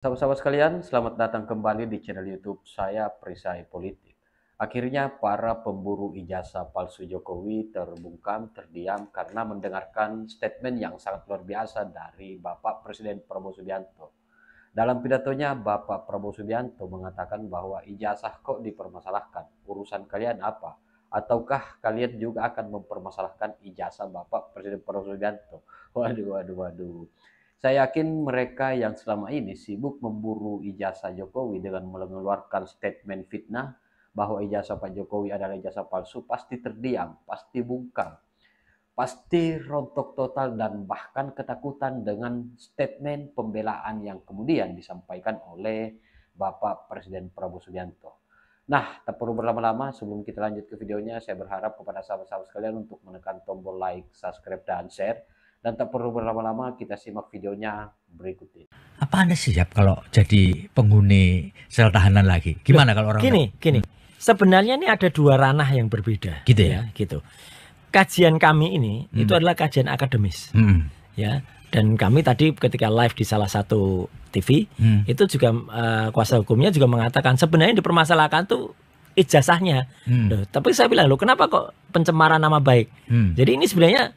Sahabat-sahabat sekalian, selamat datang kembali di channel YouTube saya Perisai Politik. Akhirnya para pemburu ijazah palsu Jokowi terbungkam, terdiam karena mendengarkan statement yang sangat luar biasa dari Bapak Presiden Prabowo Subianto. Dalam pidatonya, Bapak Prabowo Subianto mengatakan bahwa ijazah kok dipermasalahkan, urusan kalian apa? Ataukah kalian juga akan mempermasalahkan ijazah Bapak Presiden Prabowo Subianto? Waduh, waduh, waduh. Saya yakin mereka yang selama ini sibuk memburu ijazah Jokowi dengan mengeluarkan statement fitnah bahwa ijazah Pak Jokowi adalah ijazah palsu pasti terdiam, pasti bungkam, pasti rontok total dan bahkan ketakutan dengan statement pembelaan yang kemudian disampaikan oleh Bapak Presiden Prabowo Subianto. Nah, tak perlu berlama-lama, sebelum kita lanjut ke videonya, saya berharap kepada sahabat-sahabat sekalian untuk menekan tombol like, subscribe, dan share. Dan tak perlu berlama-lama, kita simak videonya berikut ini. Apa Anda siap kalau jadi penghuni sel tahanan lagi? Gimana kalau orang Gini. Sebenarnya ini ada dua ranah yang berbeda. Gitu ya? Gitu. Kajian kami ini itu adalah kajian akademis. Ya. Dan kami tadi ketika live di salah satu TV itu juga kuasa hukumnya juga mengatakan sebenarnya yang dipermasalahkan tuh ijazahnya. Loh, tapi saya bilang, loh kenapa kok pencemaran nama baik? Jadi ini sebenarnya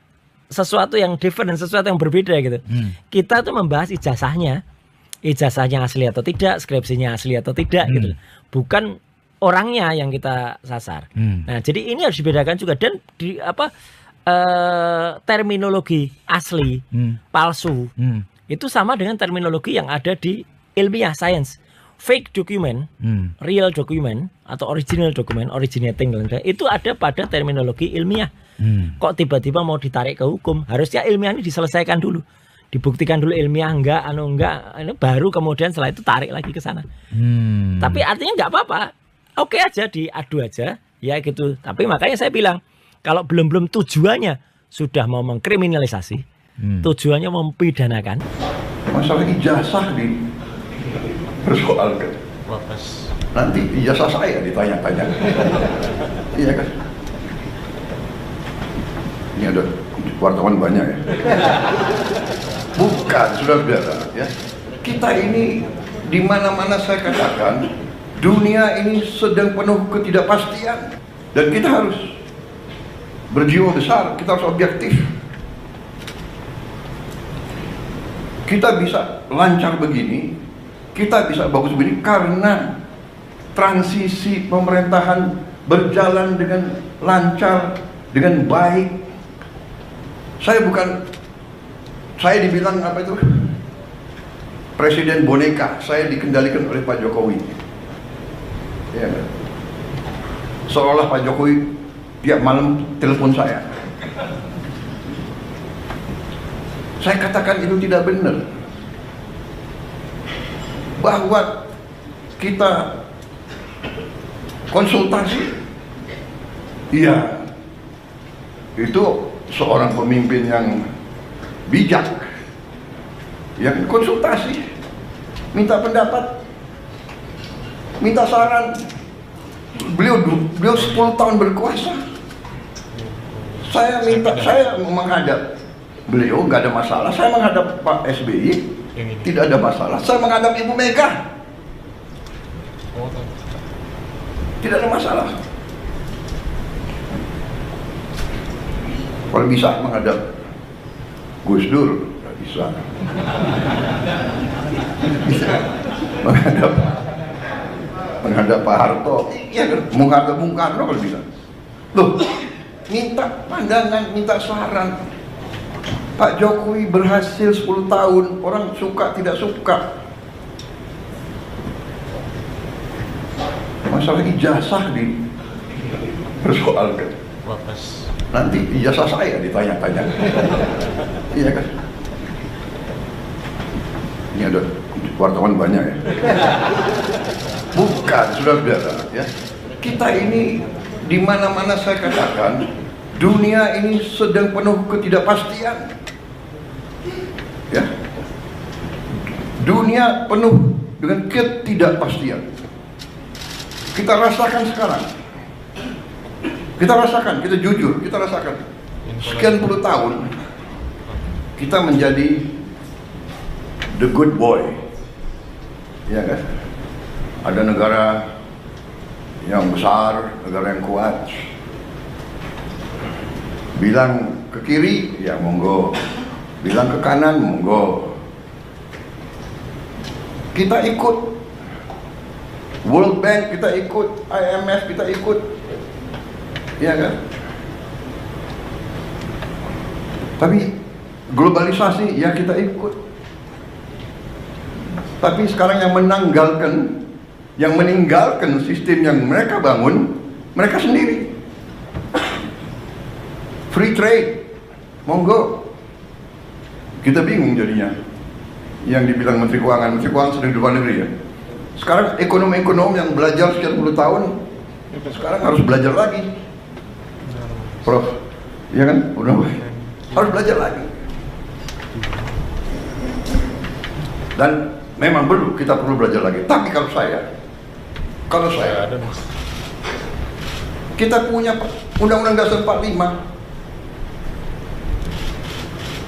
sesuatu yang different dan sesuatu yang berbeda gitu. Kita tuh membahas ijazahnya asli atau tidak, skripsinya asli atau tidak gitu. Bukan orangnya yang kita sasar. Nah, jadi ini harus dibedakan juga dan di terminologi asli, palsu itu sama dengan terminologi yang ada di ilmiah sains. Fake document, real document atau original document, originating itu ada pada terminologi ilmiah. Kok tiba-tiba mau ditarik ke hukum? Harusnya ilmiah ini diselesaikan dulu, dibuktikan dulu ilmiah enggak, ini baru kemudian setelah itu tarik lagi ke sana. Tapi artinya nggak apa-apa, oke aja, diadu aja, ya gitu. Tapi makanya saya bilang, kalau belum tujuannya sudah mau mengkriminalisasi, tujuannya mempidanakan. Masalah ijazah dipersoalkan. Nanti ijazah saya ditanya-tanya. Iya kan? Ini ada wartawan banyak ya. Bukan, saudara-saudara ya. Kita ini di mana-mana saya katakan dunia ini sedang penuh ketidakpastian dan kita harus berjiwa besar, kita harus objektif. Kita bisa lancar begini, kita bisa bagus begini karena transisi pemerintahan berjalan dengan lancar, dengan baik. Saya dibilang apa itu? Presiden boneka, saya dikendalikan oleh Pak Jokowi. Ya, seolah Pak Jokowi tiap malam telepon saya. Saya katakan itu tidak benar. Bahwa kita konsultasi, iya, itu seorang pemimpin yang bijak, yang konsultasi, minta pendapat, minta saran. Beliau 10 tahun berkuasa. Saya menghadap beliau nggak ada masalah. Saya menghadap Pak SBY tidak ada masalah. Saya menghadap Ibu Mega tidak ada masalah. Kalau bisa menghadap Gus Dur, nggak bisa. Bisa menghadap Pak Harto, iya kan? Menghadap Bung Karno kalau bisa. Loh, minta pandangan, minta saran. Pak Jokowi berhasil 10 tahun, orang suka tidak suka. Masalah ijazah dipersoalkan. Nanti ijazah saya ditanya-tanya. Iya kan? Ini ada wartawan banyak ya. Bukan, saudara-saudara ya. Kita ini di mana-mana saya katakan dunia ini sedang penuh ketidakpastian. Ya. Dunia penuh dengan ketidakpastian. Kita rasakan sekarang. Kita rasakan, kita jujur, kita rasakan. Sekian puluh tahun kita menjadi the good boy, Ya kan? Ada negara yang besar, negara yang kuat, bilang ke kiri, ya monggo, bilang ke kanan, monggo. Kita ikut World Bank, kita ikut IMF, kita ikut, ya kan? Tapi globalisasi, ya kita ikut. Tapi sekarang yang meninggalkan sistem yang mereka bangun, mereka sendiri. Free trade, monggo. Kita bingung jadinya. Yang dibilang Menteri Keuangan sudah di luar negeri ya. Sekarang ekonom-ekonom yang belajar sekian puluh tahun, sekarang harus belajar lagi. Prof, iya kan? Udah harus belajar lagi. Dan memang kita perlu belajar lagi. Tapi kalau saya, kita punya Undang-Undang Dasar 45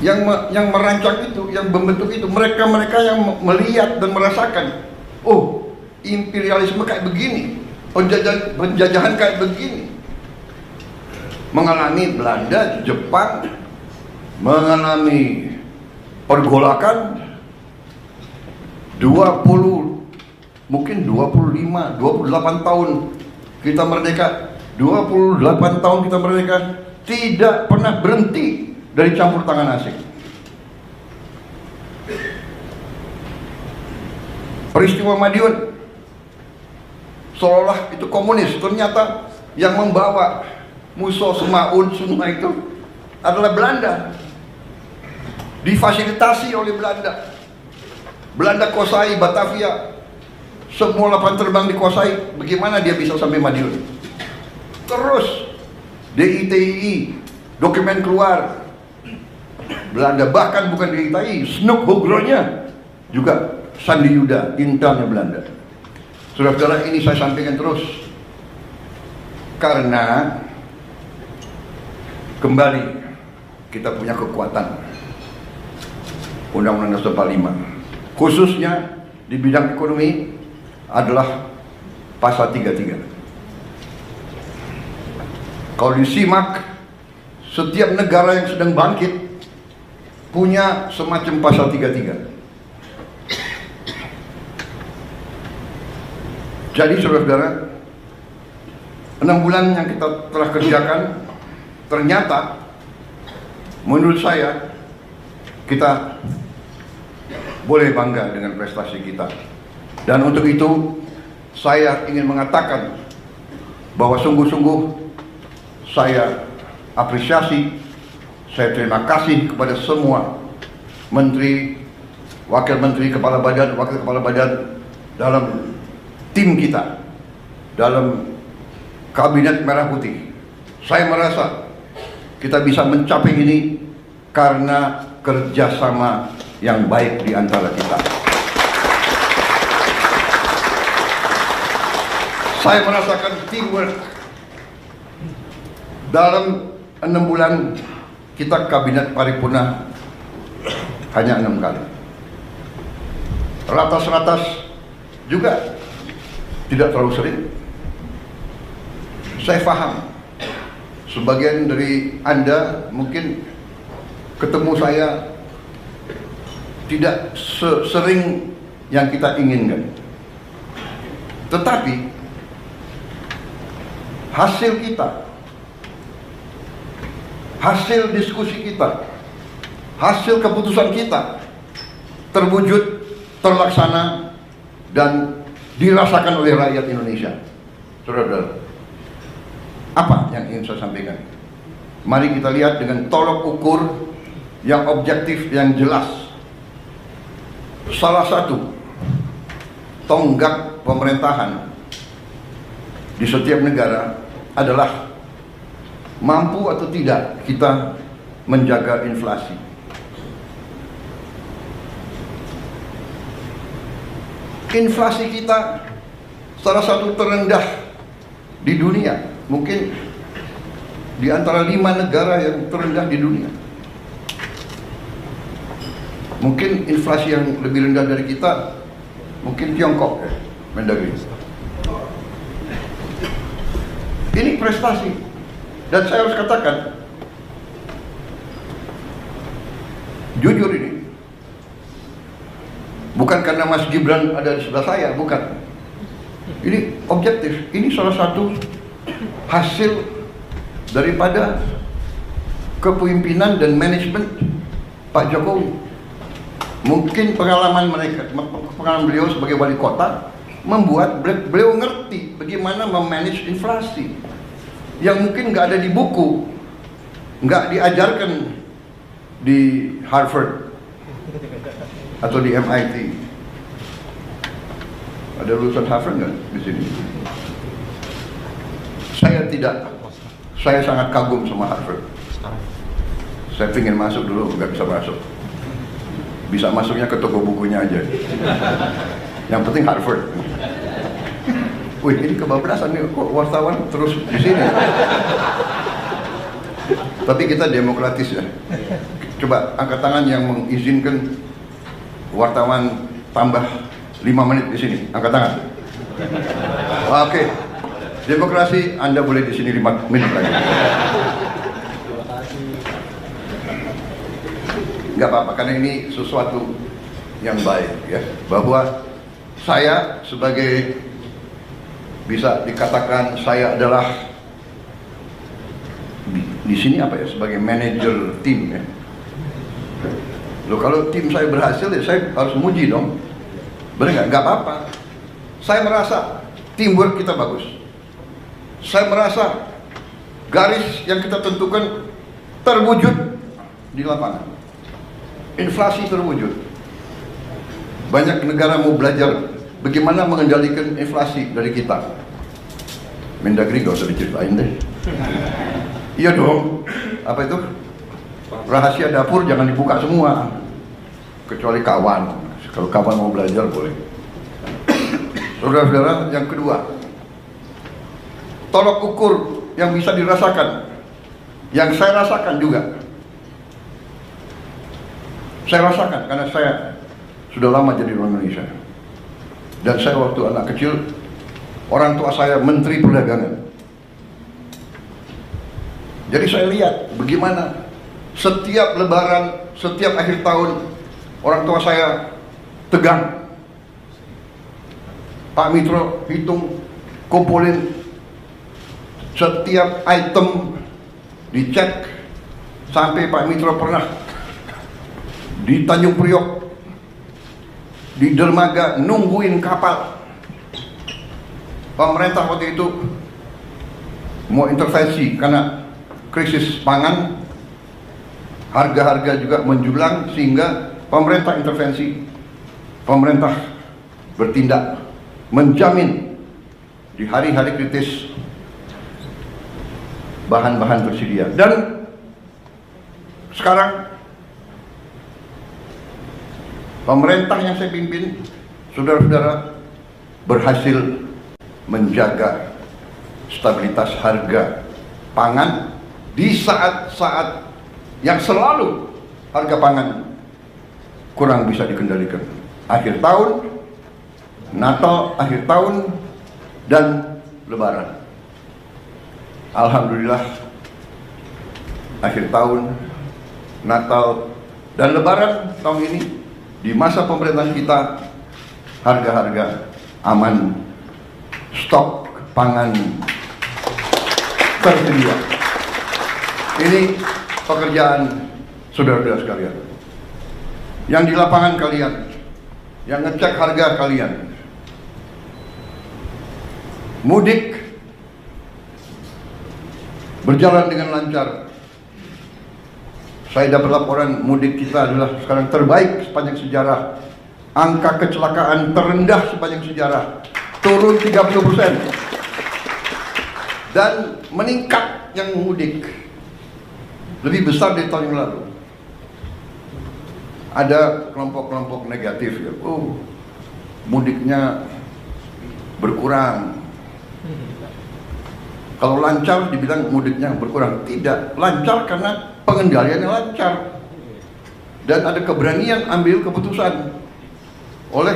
yang merancang itu, yang membentuk itu, mereka yang melihat dan merasakan, oh, imperialisme kayak begini, penjajahan kayak begini. Mengalami Belanda, Jepang, mengalami pergolakan 28 tahun kita merdeka, 28 tahun kita merdeka, tidak pernah berhenti dari campur tangan asing. Peristiwa Madiun seolah itu komunis, ternyata yang membawa Musso, Semaun, semua itu adalah Belanda, difasilitasi oleh Belanda. Belanda kuasai Batavia, semua lapangan terbang dikuasai. Bagaimana dia bisa sampai Madiun? Terus DITII, dokumen keluar Belanda, bahkan bukan DITII, Snoek Hogronya juga Sandi Yuda, intelnya Belanda. Saudara-saudara, ini saya sampaikan terus karena kembali kita punya kekuatan. Undang-Undang Dasar 45 khususnya di bidang ekonomi adalah pasal 33. Kalau disimak, setiap negara yang sedang bangkit punya semacam pasal 33. Jadi saudara-saudara, 6 bulan yang kita telah kerjakan, ternyata menurut saya kita boleh bangga dengan prestasi kita. Dan untuk itu saya ingin mengatakan bahwa sungguh-sungguh saya apresiasi, saya terima kasih kepada semua menteri, wakil menteri, kepala badan, wakil kepala badan dalam tim kita, dalam kabinet merah putih. Saya merasa kita bisa mencapai ini karena kerjasama yang baik di antara kita. Saya merasakan teamwork. Dalam 6 bulan kita kabinet paripurna hanya 6 kali. Ratas-ratas juga tidak terlalu sering. Saya paham sebagian dari Anda mungkin ketemu saya tidak sering yang kita inginkan. Tetapi hasil kita, hasil diskusi kita, hasil keputusan kita terwujud, terlaksana, dan dirasakan oleh rakyat Indonesia. Saudara-saudara, apa yang ingin saya sampaikan? Mari kita lihat dengan tolok ukur yang objektif, yang jelas. Salah satu tonggak pemerintahan di setiap negara adalah mampu atau tidak kita menjaga inflasi. Inflasi kita salah satu terendah di dunia, mungkin di antara 5 negara yang terendah di dunia. Mungkin inflasi yang lebih rendah dari kita mungkin Tiongkok ya, Mendagri. Ini prestasi, dan saya harus katakan, jujur ini, bukan karena Mas Gibran ada di sebelah saya, bukan. Ini objektif, ini salah satu hasil daripada kepemimpinan dan manajemen Pak Jokowi. Mungkin pengalaman beliau sebagai wali kota membuat beliau ngerti bagaimana memanage inflasi yang mungkin nggak ada di buku, nggak diajarkan di Harvard atau di MIT. Ada lulusan Harvard nggak di sini? Saya tidak. Saya sangat kagum sama Harvard. Saya ingin masuk dulu, nggak bisa masuk. Bisa masuknya ke toko bukunya aja. Yang penting Harvard. Wih, ini kebablasan nih, kok wartawan terus di sini. Tapi kita demokratis ya. Coba angkat tangan yang mengizinkan wartawan tambah 5 menit di sini. Angkat tangan. Oke. Demokrasi, Anda boleh di sini 5 menit lagi. Nggak apa-apa, karena ini sesuatu yang baik ya, bahwa saya sebagai, bisa dikatakan saya adalah di sini apa ya, sebagai manajer tim ya. Loh, kalau tim saya berhasil ya saya harus muji dong, benar nggak? Nggak apa-apa. Saya merasa teamwork kita bagus. Saya merasa garis yang kita tentukan terwujud di lapangan. Inflasi terwujud. Banyak negara mau belajar bagaimana mengendalikan inflasi dari kita. Mendagri gak usah diceritain deh. Iya dong. Apa itu? Rahasia dapur jangan dibuka semua, kecuali kawan. Kalau kawan mau belajar boleh. Saudara-saudara, yang kedua, tolok ukur yang bisa dirasakan, yang saya rasakan juga. Saya rasakan karena saya sudah lama jadi orang Indonesia. Dan saya waktu anak kecil, orang tua saya Menteri Perdagangan. Jadi saya lihat bagaimana setiap lebaran, setiap akhir tahun, orang tua saya tegang. Pak Mitro hitung, kumpulin setiap item, dicek, sampai Pak Mitro pernah di Tanjung Priok, di dermaga nungguin kapal. Pemerintah waktu itu mau intervensi karena krisis pangan, harga-harga juga menjulang, sehingga pemerintah intervensi. Pemerintah bertindak menjamin di hari-hari kritis bahan-bahan tersedia. Dan sekarang pemerintah yang saya pimpin, saudara-saudara, berhasil menjaga stabilitas harga pangan di saat-saat yang selalu harga pangan kurang bisa dikendalikan. Akhir tahun, Natal, akhir tahun, dan Lebaran. Alhamdulillah, akhir tahun, Natal, dan Lebaran tahun ini, di masa pemerintahan kita, harga-harga aman, stok pangan tersedia. Ini pekerjaan saudara-saudara sekalian. Yang di lapangan kalian, yang ngecek harga kalian. Mudik berjalan dengan lancar. Saya dapat laporan mudik kita adalah sekarang terbaik sepanjang sejarah. Angka kecelakaan terendah sepanjang sejarah, turun 30%. Dan meningkat yang mudik, lebih besar dari tahun yang lalu. Ada kelompok-kelompok negatif ya, mudiknya berkurang. Kalau lancar dibilang mudiknya berkurang. Tidak, lancar karena pengendaliannya lancar. Dan ada keberanian ambil keputusan oleh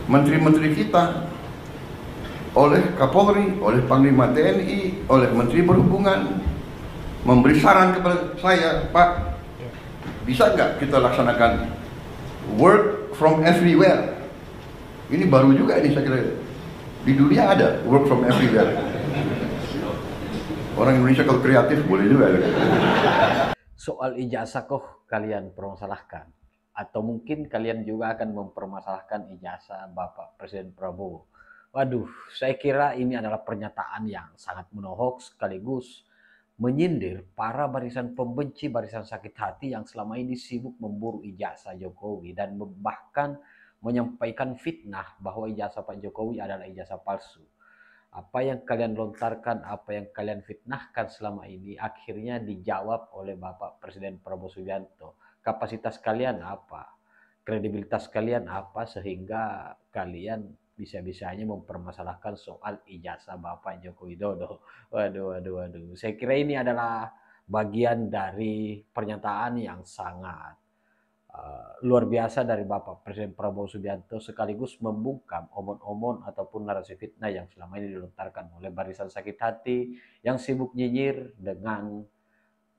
menteri-menteri kita, oleh Kapolri, oleh Panglima TNI, oleh Menteri Perhubungan, memberi saran kepada saya, Pak, bisa nggak kita laksanakan work from everywhere? Ini baru juga ini saya kira. Di dunia ada work from everywhere. Orang Indonesia kalau kreatif boleh juga. Soal ijazah kok kalian permasalahkan? Atau mungkin kalian juga akan mempermasalahkan ijazah Bapak Presiden Prabowo? Waduh, saya kira ini adalah pernyataan yang sangat menohok sekaligus menyindir para barisan pembenci, barisan sakit hati yang selama ini sibuk memburu ijazah Jokowi dan bahkan menyampaikan fitnah bahwa ijazah Pak Jokowi adalah ijazah palsu. Apa yang kalian lontarkan, apa yang kalian fitnahkan selama ini akhirnya dijawab oleh Bapak Presiden Prabowo Subianto. Kapasitas kalian apa? Kredibilitas kalian apa sehingga kalian bisa-bisanya mempermasalahkan soal ijazah Bapak Joko Widodo? Waduh. Saya kira ini adalah bagian dari pernyataan yang sangat luar biasa dari Bapak Presiden Prabowo Subianto sekaligus membungkam omon-omon ataupun narasi fitnah yang selama ini dilontarkan oleh barisan sakit hati yang sibuk nyinyir dengan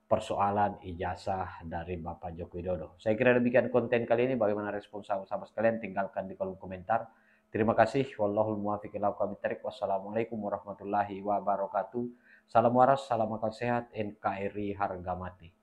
persoalan ijazah dari Bapak Joko Widodo. Saya kira demikian konten kali ini. Bagaimana respon sahabat-sahabat sekalian? Tinggalkan di kolom komentar. Terima kasih. Wallahul muwaffiq ila aqwamit thoriq. Wassalamualaikum warahmatullahi wabarakatuh. Salam waras, salam akal sehat, NKRI harga mati.